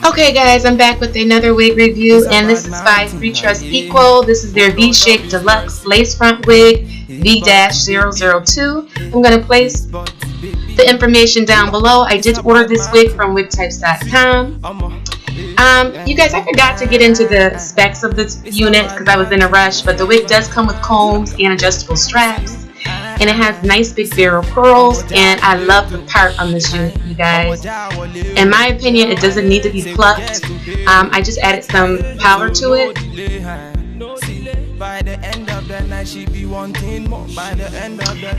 Okay guys, I'm back with another wig review, and this is by Freetress Equal. This is their V-Shape Deluxe Lace Front Wig V-002. I'm going to place the information down below. I did order this wig from wigtypes.com. You guys, I forgot to get into the specs of this unit because I was in a rush, but the wig does come with combs and adjustable straps. And it has nice big barrel curls, and I love the part on this unit, you guys. In my opinion, it doesn't need to be plucked. I just added some powder to it.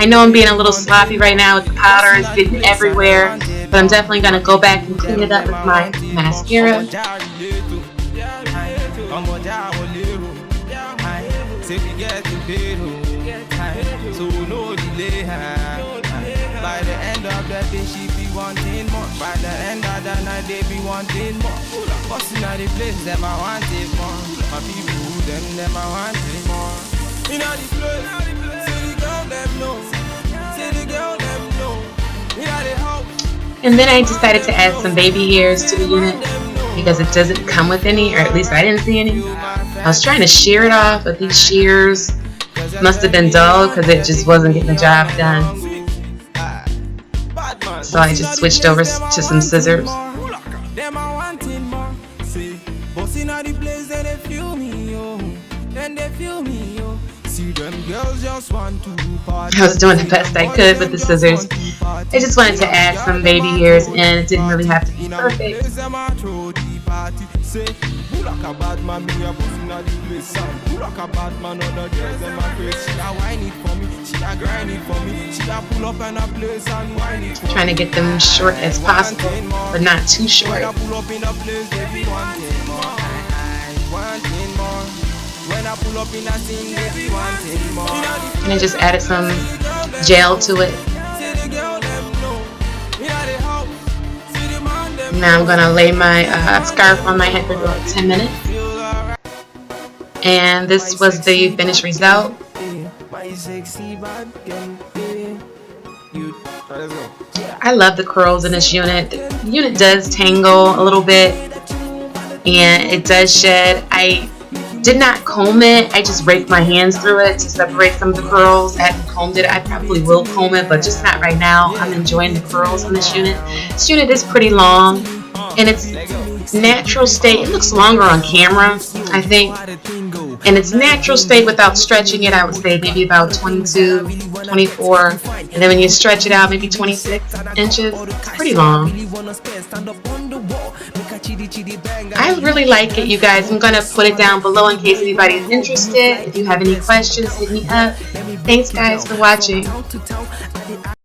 I know I'm being a little sloppy right now with the powder. It's getting everywhere, but I'm definitely going to go back and clean it up with my mascara. So no delay. By the end of the day, she be wanting more. By the end of the night, they be wanting more. Busting out the place, them I want it more. My people, them I want it more. In all the place, say the girl them know. Say the girl them know. In all the house. And then I decided to add some baby hairs to the unit because it doesn't come with any, or at least I didn't see any. I was trying to shear it off, but these shears must have been dull because it just wasn't getting the job done. So I just switched over to some scissors. I was doing the best I could with the scissors. I just wanted to add some baby hairs, and it didn't really have to be perfect. Trying to get them short as possible, but not too short. And I just added some gel to it. Now I'm going to lay my scarf on my head for about 10 minutes. And this was the finished result. I love the curls in this unit. The unit does tangle a little bit, and it does shed. I did not comb it. I just raked my hands through it to separate some of the curls. I haven't combed it. I probably will comb it, but just not right now. I'm enjoying the curls on this unit. This unit is pretty long, and it's natural state. It looks longer on camera, I think. And it's natural state without stretching it, I would say maybe about 22, 24. And then when you stretch it out, maybe 26 inches. It's pretty long. I really like it, you guys. I'm going to put it down below in case anybody's interested. If you have any questions, hit me up. Thanks, guys, for watching.